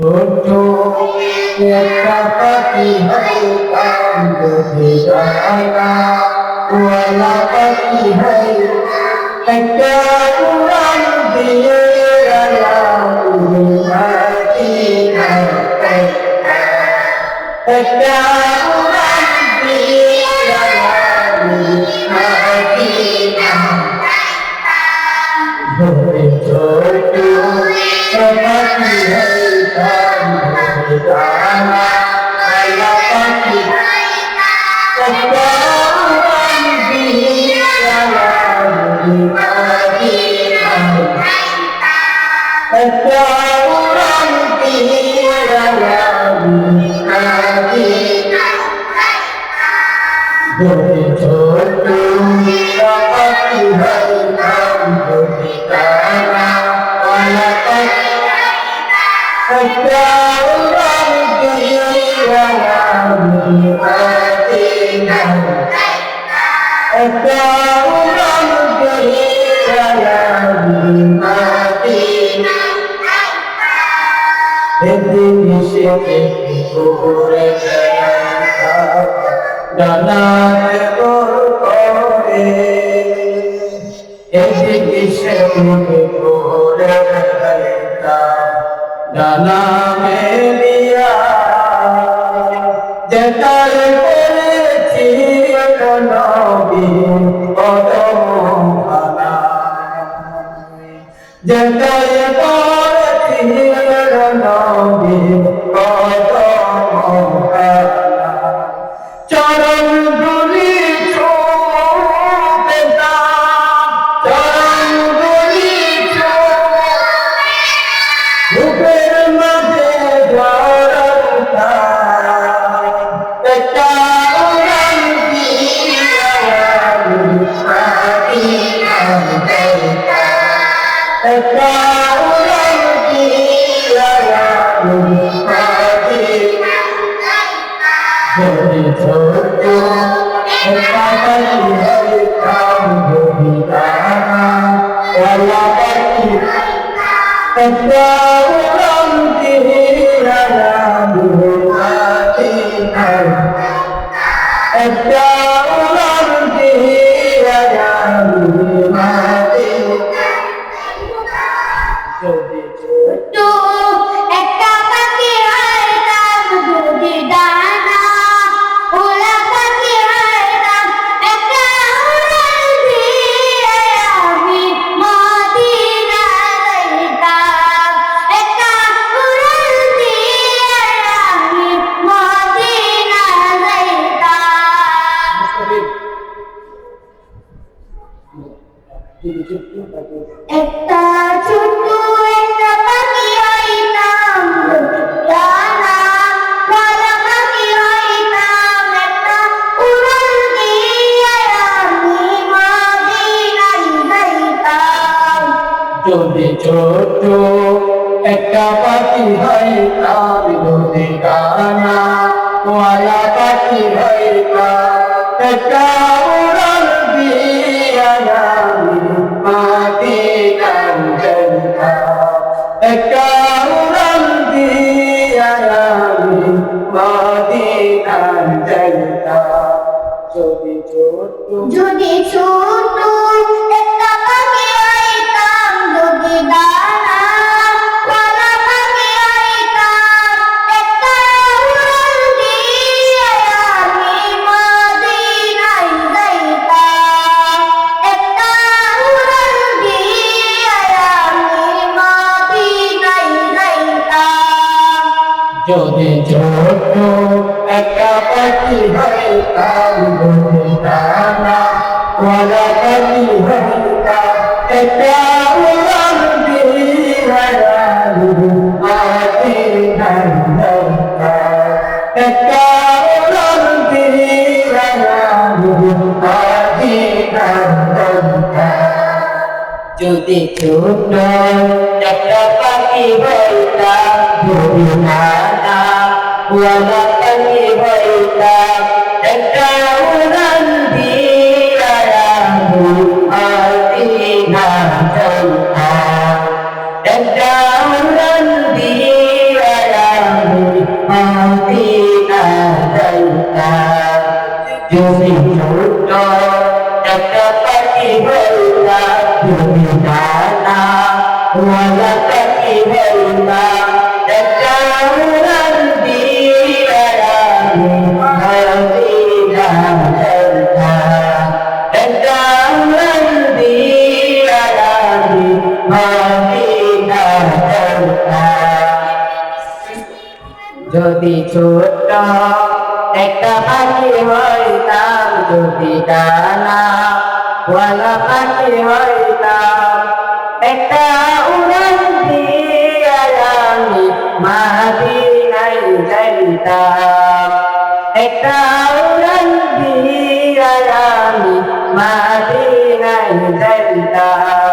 ছোট্ট একটা পাখি হইতাম যদি ডানা ওয়ালা পাখি হই একটা উড়ান দিয়ে গেলাম মদিনাতে একটা উড়ান দিয়ে গেলাম মদিনাতে ছোট্ট পাখি হইতাম যদি ডানা ওয়ালা পাখি একটা উড়ান দিয়ে গেলাম মদিনাতে একটা উড়ান দিয়ে গেলাম যদি ছোট্ট পাখি হইতাম যদি ডানা ওয়ালা পাখি একটা উড়ান দিয়ে গেলাম মদিনাতে একটা উড়ান দিয়ে গেলাম মদিনাতে এদিকে সেদিকে ঘুরে বেড়াতাম ডানায় তোর করে এদিকে সেদিকে ঘুরে বেড়াতাম ডানা মেলিয়া যেটায় পড়েছি নবীর কদম খানায় যেটায় পড়েছি নবীর কদম খানায় চরণ ধুলি ছুঁতেতাম চরণ ধুলি বুকের মাঝে ধরতাম একটা উড়ান দিয়ে মদিনাতে একটা উড়ান দিয়ে মদিনাতে যদি ছোট্ট একটা পাখি হইতাম যদি ডানা ওয়ালা পাখি একটা উড়ান দিয়ে গেলাম মদিনাতে একটা উড়ান দিয়ে গেলাম মদিনাতে যদি ছোট্ট একটা পাখি হইতাম যদি ডানা ওলা পাখি হইতাম একটা উড়ান দিয়ে আমি মদিনা যাইতাম একটা উড়ান দিয়ে আমি মদিনা যাইতাম একটা ছোট্ট একটা পাখি হইতাম ডানা ওয়ালা পাখি হইতাম একটা উড়ান দিয়ে আমি মদিনায় যাইতাম যদি ছোট্ট একটা পাখি হইতাম যদি ডানা ওয়ালা পাখি হইতাম একটা উড়ান দিয়ে আমি মদিনাতে যাইতাম একটা উড়ান দিয়ে আমি মদিনাতে যাইতাম যদি ছোট্ট যদি ছোট্ট একটা পাখি হইতাম যদি ডানা ওয়ালা পাখি হইতাম একটা উড়ান দিয়ে আমি মদিনায় যাইতাম একটা উড়ান দিয়ে আমি মদিনায় যাইতাম যদি ছোট্ট একটা পাখি হইতাম যদি ডানা ওয়ালা পাখি হইতাম একটা উড়ান দিয়ে গেলাম মদিনাতে একটা উড়ান দিয়ে গেলাম মদিনাতে যদি ছোট্ট একটা পাখি হইতাম যদি ডানা ওয়ালা পাখি হইতাম একটা উড়ান দিয়ে আমি মদিনাতে যাইতাম একটা উড়ান দিয়ে ওয়ালা পাখি হইতাম একটা উড়ান দিয়া আমি মদিনা যাইতাম একটা উড়ান দিয়া আমি মদিনা যাইতাম যদি ছোট্ট একটা পাখি হইতাম যদি ডানা ওয়ালা পাখি হইতাম একটা উড়ান দিয়া আমি মদিনায় যাইতাম একটা উড়ান দিয়া আমি মদিনায় যাইতাম